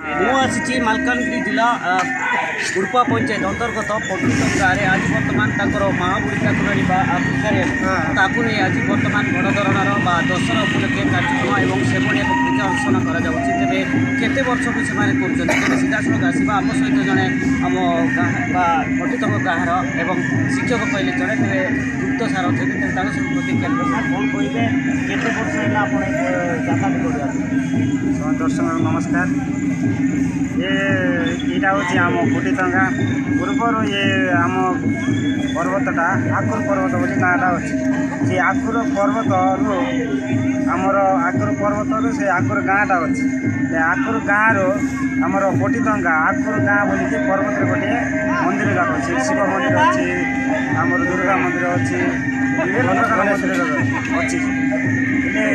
मुझे मालकानगिरी जिला गुड़पा पंचायत अंतर्गत पटुत गाँव में आज बर्तमान महाबुड़ी ठाकुर ताकू नहीं आज बर्तमान बड़ धरणर दशहरा उपलक्षे कार्यक्रम और से एक पूजा अर्चना करते वर्ष को से सीधासल आसवा आम सहित जड़े आम पटुत गाँव एवं शिक्षक कहले जड़े तेरे गुप्त सार अच्छे प्रतिक्रिया कौन कहे केते वर्ष है आप दर्शक नमस्कार। ये हूँ आम कोटितंगा पूर्वर ये आम पर्वतटा आखुर पर्वत बोली नाटा अच्छे से आखुर पर्वत रु आमर आखुर पर्वत से आखुर गाँटा अच्छे आखुर गाँव रु आमर कोटितंगा आखुर गाँ बोलिकी पर्वत गोटे मंदिर जाक अच्छे शिव मंदिर अच्छे आमर दुर्गा मंदिर अच्छे अच्छी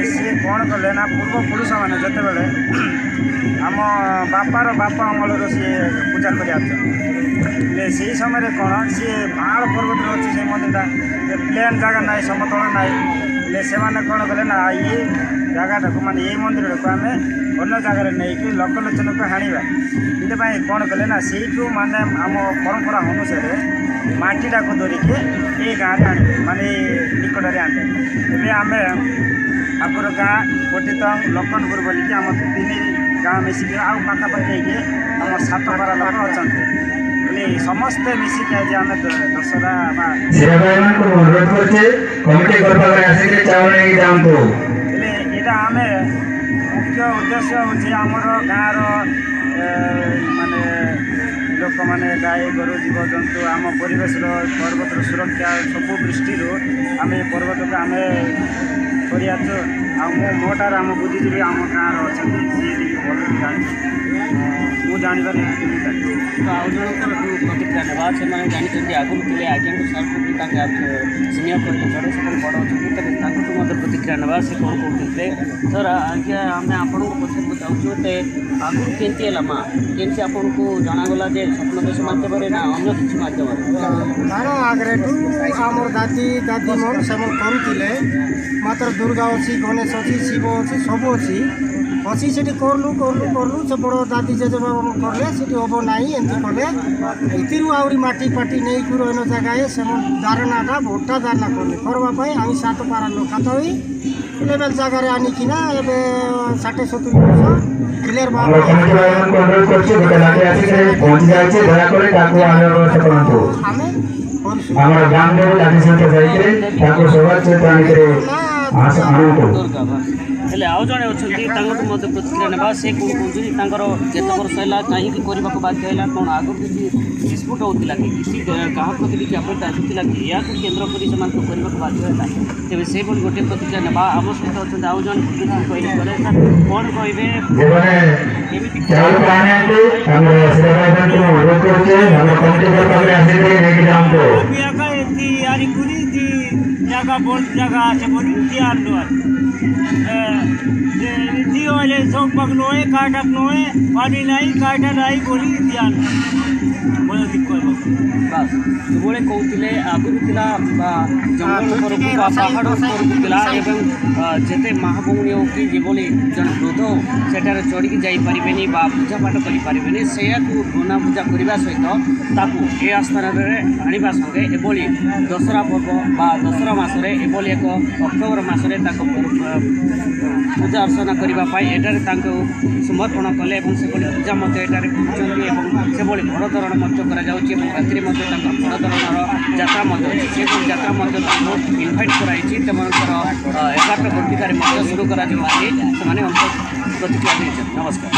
सी कौन कले ना पूर्वपुरुष मैंने जिते बड़े आम बापार बापा अमल सी पूजा कर समय कौन सी पहाड़ पर्वत अच्छे से मंदिरटा प्लेन जगह ना समतल ना से कौन कले ना ये जगटा को माने ये मंदिर को आम अन्य जगार नहीं लोकलोचन को हाणवा ये कौन कले ना से माने आम परंपरा अनुसार मटीटा को धरिकी ये गाँव आने माने निकट आने आम आपुर गाँ कोटितंग लखनपुर बोलिकी आम तीन गाँव मिसिक आउ पाखापाखि आम 7 बार लोक अच्छा समस्ते मिसिक आज आम दशहरा यहाँ आम मुख्य उद्देश्य हूँ आमर गाँव माने लोक मैंने गाई गोरु जीव जंतु आम परिवेश पर्वतर सुरक्षा सब दृष्टि आम पर्वत को आम मोटार आम बुद्धि आम गाँव अच्छा सी भल जानी जानवर तो आउ जन प्रतिक्रिया ना से जानते आगुरी थे आज्ञा सार सीनियर कहले जड़े सब बड़ अच्छे तेज प्रतिक्रिया ना से कौन कहते सर आज्ञा आम आपण पचार चाहूँ आगुरी केमती है माँ केमती आपन को जनागला स्वप्नदेश मध्यम ना अन्य किसी मध्यम आगे आमर दादी दादी मन से करुले मात्र दुर्गा अच्छी गणेश अच्छी शिव अच्छी सब अच्छी अच्छी से करलु करलु करलु से बड़ दादी जेजे कले से हम ना एमती कले इति आहरी माटी पाटी नहीं रहीन जगह से दारनाटा भोटा दारना कले करवाई आम 7 पारा लोकात लेवल जगार आनिकिना एवं 60-70 वर्ष क्लियर हेले आउ जड़े अच्छा प्रतिक्रिया ना से कौन कहते केत वर्ष है कहीं करने को बाध्य है कौन आग किसी डिस्प्यूट होता कि किसी गाँव प्रति किसी अपेक्षा आसूला कि या केन्द्र कर करने को बाध्य है तेज से गोटे प्रतिक्रिया ना आम सहित अच्छा आउ जन कहले कौन कहे जगह बहुत जगह আছে বলি তিয়ার নয় দিও এলে সব নয় কাটাক নয় পানি নাই কাটা নাই বলি তিয়ার বলে ঠিক কইব বাস বলে কৌতিলে আগুন তিলা জঙ্গল উপরକୁ বা পাহাড় উপরକୁ তিলা এবং যেতে মহাভৌণী কি যেবলি জন বৃদ্ধ সেটারে চড়িকি যাই পারিবেনি বা পূজা পাঠ করি পারিবেনি সেয়াকু গুণা পূজা করিবা সহিত তাকু এই আস্থাନରେ আনিবা সঙ্গে এবলি দশরা পর্ব বা দশরা मासरे एभली एक अक्टोबर मासरे पूजा अर्चना करने एटारे समर्पण कले से पूजा एटारे पूछते से बड़ धरण राति बड़ धरण जात्रा से जात्रा इनभाइट कराई 11 घटिकार शुरू कर प्रतिक्रिया नमस्कार।